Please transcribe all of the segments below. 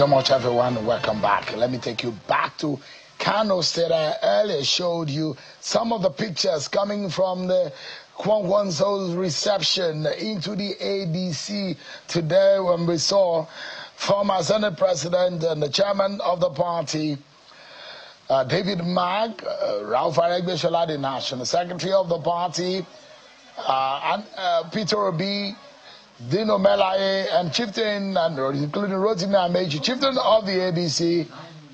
so much, everyone. Welcome back. Let me take you back to Kano State. I earlier showed you some of the pictures coming from the Kwankwaso's reception into the ADC today, when we saw former Senate President and the chairman of the party, David Mag, Ralph Aregbe-Shola, the National Secretary of the party, and Peter Obi, Dino Melaye, and chieftain, and including Rotimi Amechi, chieftain of the ADC,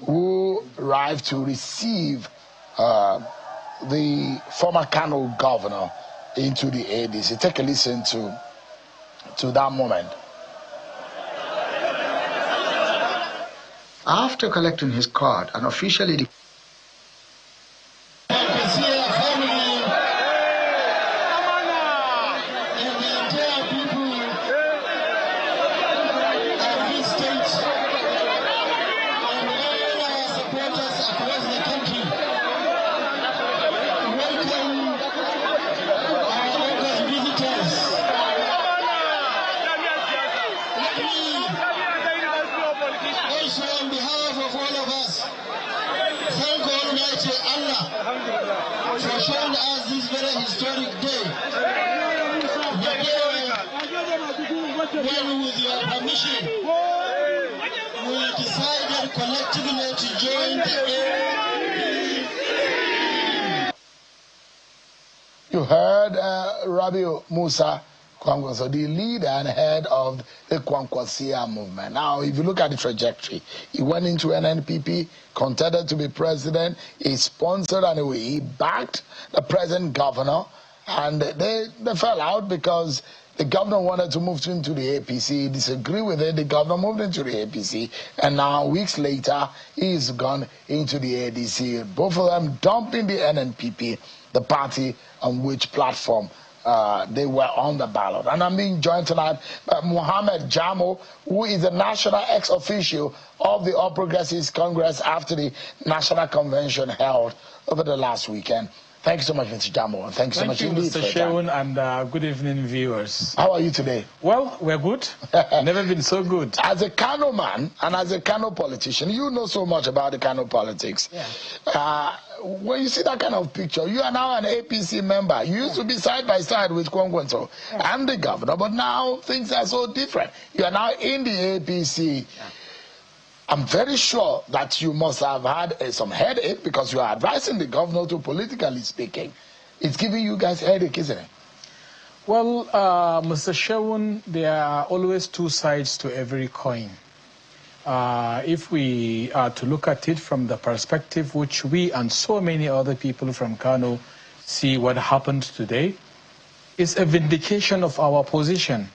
who arrived to receive the former Kano governor into the ADC. Take a listen to that moment. After collecting his card and officially for showing us this very historic day. When, with your permission, we decided collectively to join the APC. You heard Rabbi Musa Kwankwaso, the leader and head of the Kwankwasiyya Movement. Now, if you look at the trajectory, he went into NNPP, contended to be president, he sponsored and he backed the present governor, and they fell out because the governor wanted to move into the APC, he disagreed with it, the governor moved into the APC, and now weeks later, he's gone into the ADC. Both of them dumping the NNPP, the party on which platform they were on the ballot. And I'm being joined tonight by Mohammed Jamo, who is the national ex-official of the All Progressives Congress after the national convention held over the last weekend. Thank you so much, Mr. Jamo. Thank you so much indeed. Thank you, Mr. Shewin, and good evening, viewers. How are you today? Well, we're good. Never been so good. As a Kano man and as a Kano politician, you know so much about the Kano politics. Yeah. When you see that kind of picture, you are now an APC member. You used to be side by side with Kwankwaso and the governor, but now things are so different. You are now in the APC. Yeah. I'm very sure that you must have had some headache because you are advising the governor to, politically speaking. It's giving you guys headache, isn't it? Well, Mr. Shewin, there are always two sides to every coin. If we are to look at it from the perspective which we and so many other people from Kano see what happened today, it's a vindication of our position.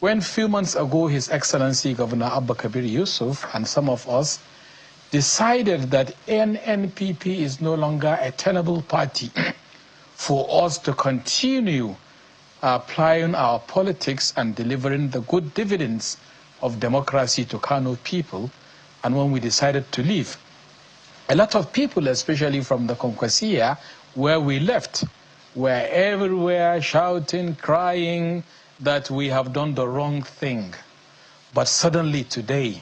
When a few months ago, His Excellency Governor Abba Yusuf and some of us decided that NNPP is no longer a tenable party for us to continue applying our politics and delivering the good dividends of democracy to Kano people, and when we decided to leave, a lot of people, especially from the Kwankwasiyya, where we left, were everywhere shouting, crying that we have done the wrong thing. But suddenly today,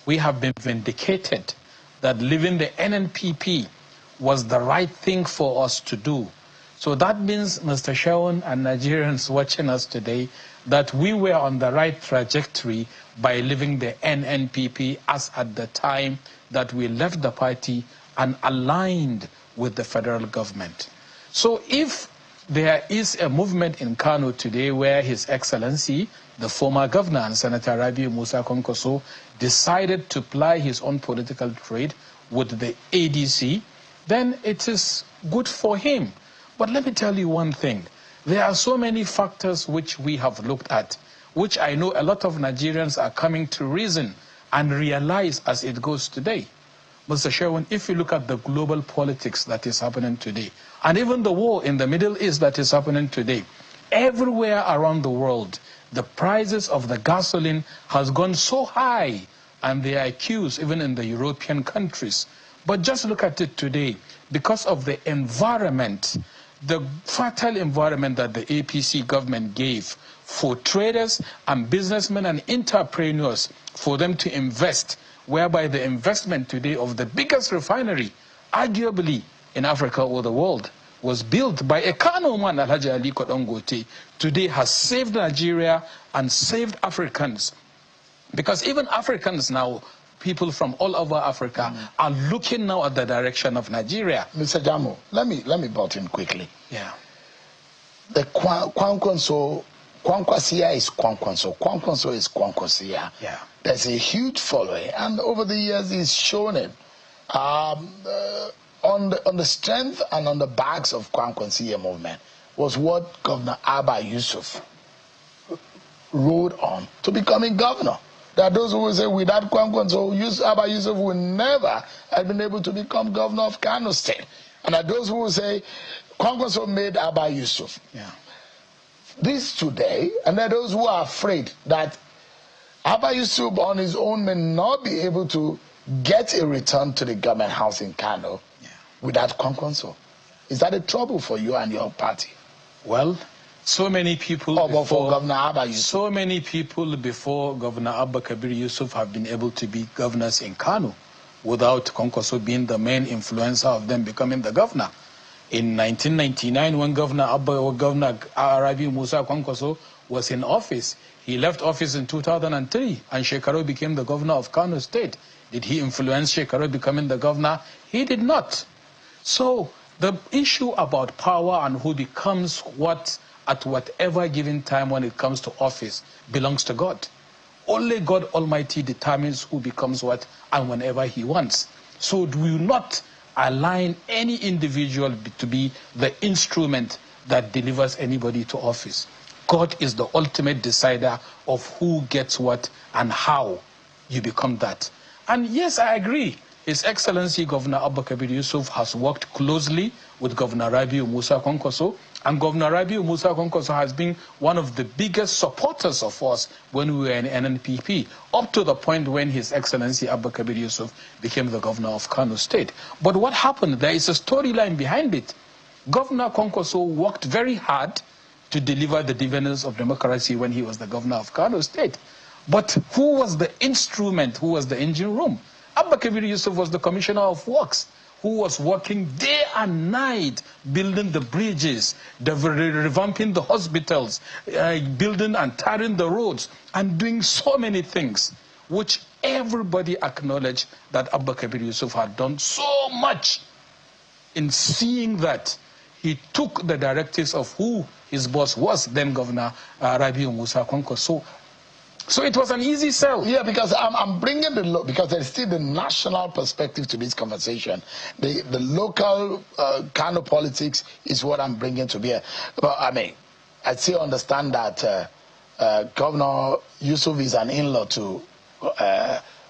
we have been vindicated that leaving the NNPP was the right thing for us to do. So that means, Mr. Shewin and Nigerians watching us today, that we were on the right trajectory by leaving the NNPP as at the time that we left the party and aligned with the federal government. So if there is a movement in Kano today where His Excellency, the former governor and Senator Rabiu Musa Kwankwaso, decided to ply his own political trade with the ADC, then it is good for him. But let me tell you one thing. There are so many factors which we have looked at, which I know a lot of Nigerians are coming to reason and realize as it goes today. Mr. Shewin, if you look at the global politics that is happening today, and even the war in the Middle East that is happening today, everywhere around the world, the prices of the gasoline has gone so high, and they are accused even in the European countries. But just look at it today, because of the environment the fertile environment that the APC government gave for traders and businessmen and entrepreneurs for them to invest, whereby the investment today of the biggest refinery, arguably in Africa or the world, was built by a Kano man, Alhaji Aliko Dangote, today has saved Nigeria and saved Africans. Because even Africans now, people from all over Africa, are looking now at the direction of Nigeria. Mr. Jamo, let me butt in quickly. Yeah. The Kwankwasiyya is Kwankwaso. Kwankwaso is Kwankwasiyya. Yeah. There's a huge following, and over the years he's shown it. On the strength and on the backs of Kwankwasiyya Movement was what Governor Abba Yusuf rode on to becoming governor. There are those who will say without Kwankwaso, Abba Yusuf would never have been able to become governor of Kano State. And there are those who will say Kwankwaso made Abba Yusuf. Yeah. This today, and there are those who are afraid that Abba Yusuf on his own may not be able to get a return to the government house in Kano without Kwankwaso. Is that a trouble for you and your party? Well, so many people before Governor Abba Yusuf. So many people before Governor Abba Kabir Yusuf have been able to be governors in Kano without Kwankwaso being the main influencer of them becoming the governor. In 1999, when Governor Rabi Musa Kwankwaso was in office, he left office in 2003 and Shekaro became the governor of Kano State. Did he influence Shekaro becoming the governor? He did not. So the issue about power and who becomes what at whatever given time when it comes to office belongs to God. Only God Almighty determines who becomes what and whenever he wants. So do you not align any individual to be the instrument that delivers anybody to office. God is the ultimate decider of who gets what and how you become that. And yes, I agree. His Excellency Governor Abba Kabir Yusuf has worked closely with Governor Rabiu Musa Kwankwaso, and Governor Rabiu Musa Kwankwaso has been one of the biggest supporters of us when we were in NNPP, up to the point when His Excellency Abba Kabir Yusuf became the governor of Kano State. But what happened? There is a storyline behind it. Governor Kwankwaso worked very hard to deliver the dividends of democracy when he was the governor of Kano State. But who was the instrument? Who was the engine room? Abba Kabir Yusuf was the Commissioner of Works, who was working day and night, building the bridges, revamping the hospitals, building and tarring the roads, and doing so many things, which everybody acknowledged that Abba Kabir Yusuf had done so much. In seeing that, he took the directives of who his boss was, then Governor Rabiu Musa Kwankwaso. So it was an easy sell. Yeah, because I'm bringing because there's still the national perspective to this conversation. The local kind of politics is what I'm bringing to bear. But I mean, I still understand that Governor Yusuf is an in-law to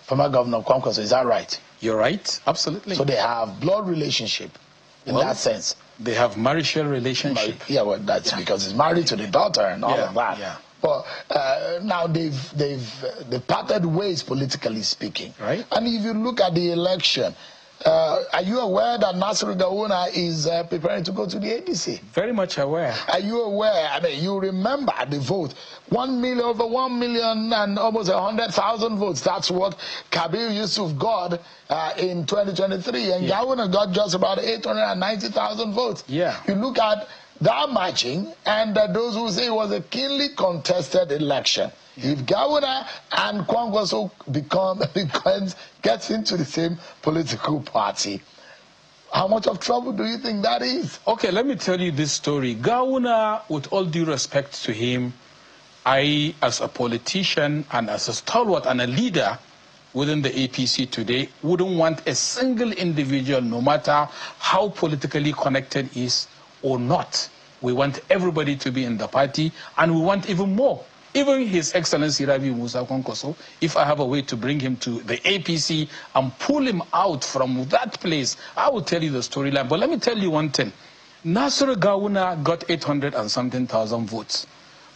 former Governor Kwankwaso. Is that right? You're right, absolutely. So they have blood relationship in that sense. They have marital relationship. Yeah, well, that's because he's married to the daughter and all of that. Yeah. But now they've parted ways, politically speaking. Right. And if you look at the election, are you aware that Nasiru Gawuna is preparing to go to the ADC? Very much aware. Are you aware? I mean, you remember the vote. 1 million, over 1 million and almost 100,000 votes. That's what Kabir Yusuf got in 2023. And Gawuna got just about 890,000 votes. Yeah. You look at that matching, and those who say it was a keenly contested election. Yeah. If Gawuna and Kwankwaso gets into the same political party, how much of trouble do you think that is? Okay, let me tell you this story. Gawuna, with all due respect to him, I, as a politician and as a stalwart and a leader within the APC today, wouldn't want a single individual, no matter how politically connected he is or not. We want everybody to be in the party, and we want even more. Even His Excellency Rabiu Musa Kwankwaso, if I have a way to bring him to the APC and pull him out from that place, I will tell you the storyline. But let me tell you one thing. Nasiru Gawuna got 800 and something thousand votes.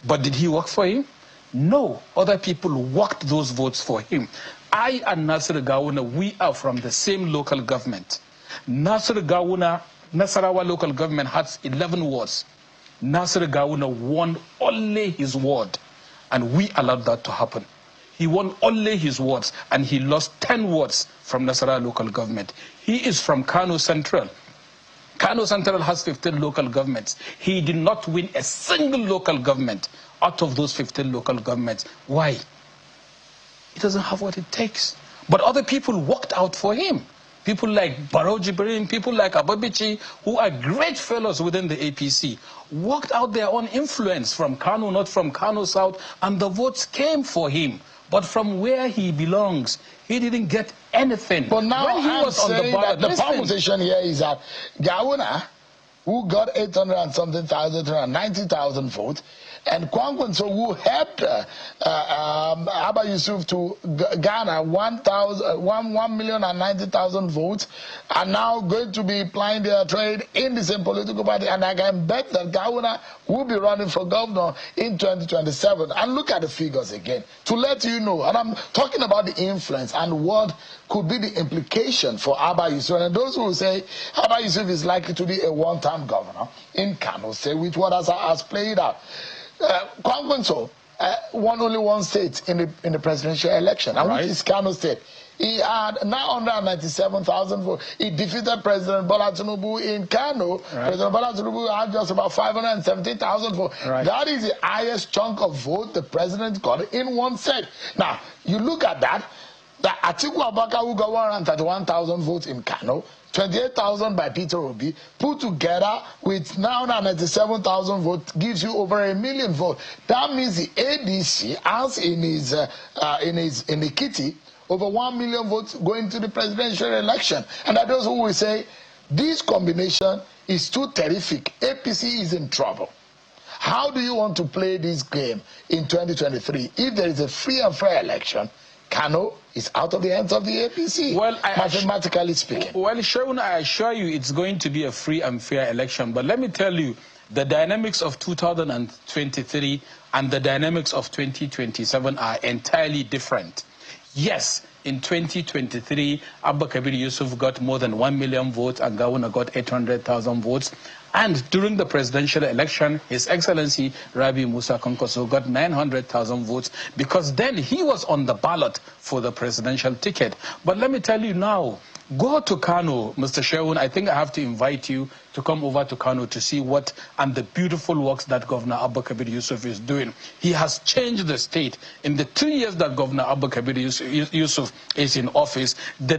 But did he work for him? No. Other people worked those votes for him. I and Nasiru Gawuna, we are from the same local government. Nasiru Gawuna Nasarawa local government has 11 wards. Nasir Gawuna won only his ward, and we allowed that to happen. He won only his wards, and he lost 10 wards from Nasarawa local government. He is from Kano Central. Kano Central has 15 local governments. He did not win a single local government out of those 15 local governments. Why? He doesn't have what it takes. But other people walked out for him. People like Barrow Jibrin, people like Ababichi, who are great fellows within the APC, walked out their own influence from Kano, not from Kano South, and the votes came for him. But from where he belongs, he didn't get anything. But now when he was on the ballot, the proposition here is that Gawuna, who got 800 and something thousand, 90,000 votes, and Kwankwaso, who helped Abba Yusuf to garner 1,090,000 votes, are now going to be plying their trade in the same political party. And I can bet that Gawuna will be running for governor in 2027. And look at the figures again, to let you know. And I'm talking about the influence and what could be the implication for Abba Yusuf. And those who say Abba Yusuf is likely to be a one-time governor in Kano, say with what has played out. Kwankwaso won only one state in the presidential election, and which is Kano State. He had 997,000 votes. He defeated President Bola Tinubu in Kano. President Bola Tinubu had just about 570,000 votes. That is the highest chunk of vote the president got in one state. Now, you look at that, the Atiku Abubakar, who got 131,000 votes in Kano, 28,000 by Peter Obi, put together with 997,000 votes, gives you over 1 million votes. That means the ADC has in the kitty over 1 million votes going to the presidential election. And that those who will say this combination is too terrific. APC is in trouble. How do you want to play this game in 2023 if there is a free and fair election? Kano is out of the hands of the APC, well, mathematically speaking. Well, Shaun, I assure you it's going to be a free and fair election. But let me tell you, the dynamics of 2023 and the dynamics of 2027 are entirely different. Yes, in 2023, Abba Yusuf got more than 1 million votes and Gawuna got 800,000 votes. And during the presidential election, His Excellency Rabi Musa Kwankwaso got 900,000 votes because then he was on the ballot for the presidential ticket. But let me tell you now, go to Kano, Mr. Shaun. I think I have to invite you to come over to Kano to see what and the beautiful works that Governor Abba Yusuf is doing. He has changed the state. In the 2 years that Governor Abba Yusuf is in office, the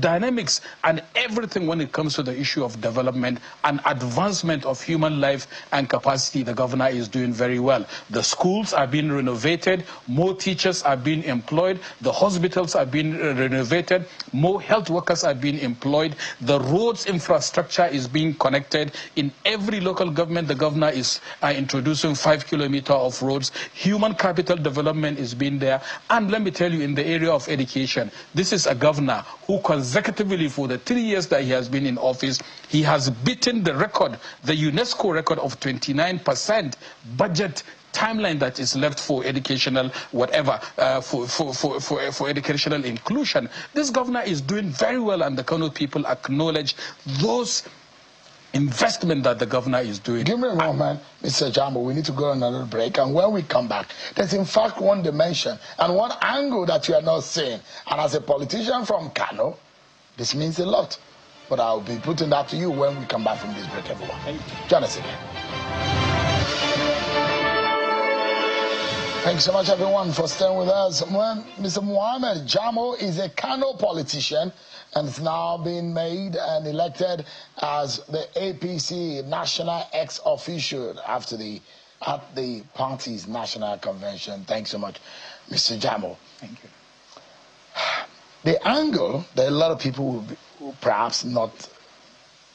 dynamics and everything when it comes to the issue of development and advancement of human life and capacity, the governor is doing very well. The schools are being renovated, more teachers are being employed, the hospitals are being renovated, more health workers are being employed, the roads infrastructure is being connected. In every local government, the governor is introducing 5 kilometers of roads. Human capital development is being there. And let me tell you, in the area of education, this is a governor who consecutively for the 3 years that he has been in office, he has beaten the record, the UNESCO record of 29% budget timeline that is left for educational whatever, for educational inclusion. This governor is doing very well, and the Kano people acknowledge those investment that the governor is doing. Give me a moment, Mr. Jamo. We need to go on another break, and when we come back, there's in fact one dimension and one angle that you are not seeing. And as a politician from Kano, this means a lot. But I'll be putting that to you when we come back from this break, everyone. Join us again. Thanks so much, everyone, for staying with us. Mr. Mohammed Jamo is a Kano politician and is now being made and elected as the APC national ex-official at the party's national convention. Thanks so much, Mr. Jamo. Thank you. The angle that a lot of people will perhaps not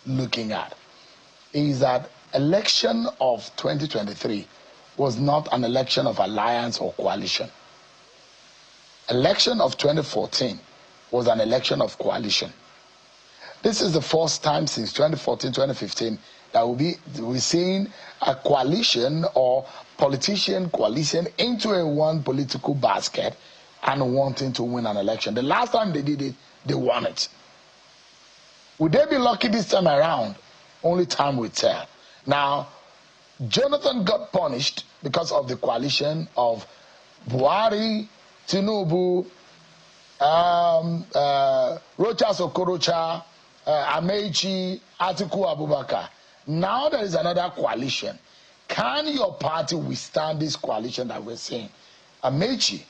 looking at is that election of 2023 was not an election of alliance or coalition. Election of 2014 was an election of coalition. This is the first time since 2014, 2015 that we're seeing a coalition or politician coalition into a one political basket and wanting to win an election. The last time they did it, they won it. Would they be lucky this time around? Only time will tell. Now, Jonathan got punished because of the coalition of Buhari, Tinubu, Rochas Okorocha, Amechi, Atiku Abubakar. Now there is another coalition. Can your party withstand this coalition that we're seeing? Amechi,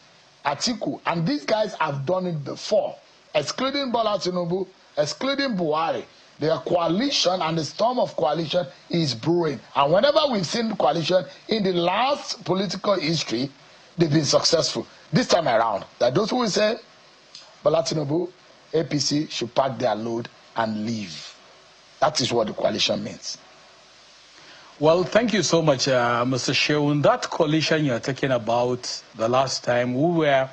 Atiku, and these guys have done it before, excluding Bola Tinubu, excluding Buhari. Their coalition and the storm of coalition is brewing. And whenever we've seen coalition in the last political history, they've been successful. This time around, that those who will say, Bola Tinubu, APC should pack their load and leave. That is what the coalition means. Well, thank you so much, Mr. Sheun. That coalition you're talking about the last time, we were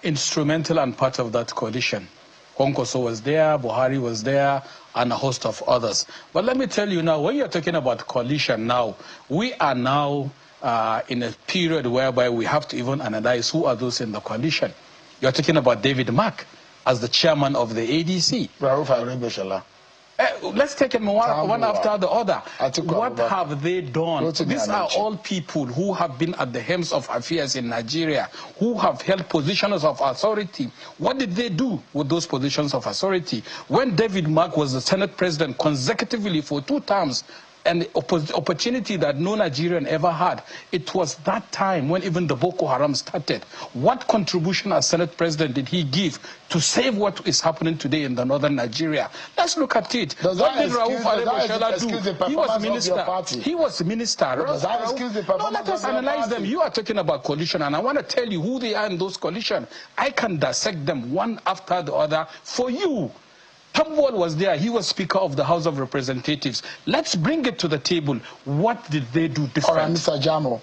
instrumental and part of that coalition. Kwankwaso was there, Buhari was there, and a host of others. But let me tell you now, when you're talking about coalition now, we are now in a period whereby we have to even analyze who are those in the coalition. You're talking about David Mark as the chairman of the ADC. Let's take them one after the other. What have they done? These are all people who have been at the helms of affairs in Nigeria, who have held positions of authority. What did they do with those positions of authority? When David Mark was the Senate president consecutively for 2 terms, an opportunity that no Nigerian ever had. It was that time when even the Boko Haram started. What contribution as Senate President did he give to save what is happening today in the northern Nigeria? Let's look at it. What did Rauf Aregbesola do? He was minister. He was minister. Does that excuse the performance? No, let us analyze them. You are talking about coalition, and I want to tell you who they are in those coalition. I can dissect them one after the other for you. Tambol was there. He was Speaker of the House of Representatives. Let's bring it to the table. What did they do different? All right, Mr. Jamo,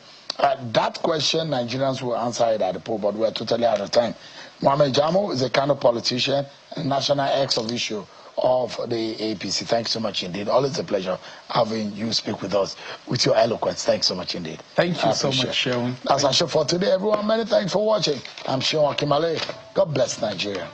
that question, Nigerians will answer it at the poll, but we're totally out of time. Mohammed Jamo is a Kano politician and national ex-officio of the APC. Thanks so much indeed. Always a pleasure having you speak with us with your eloquence. Thanks so much indeed. Thank you so much, Sheun. That's our show for today, everyone. Many thanks for watching. I'm Sheun Akimale. God bless Nigeria.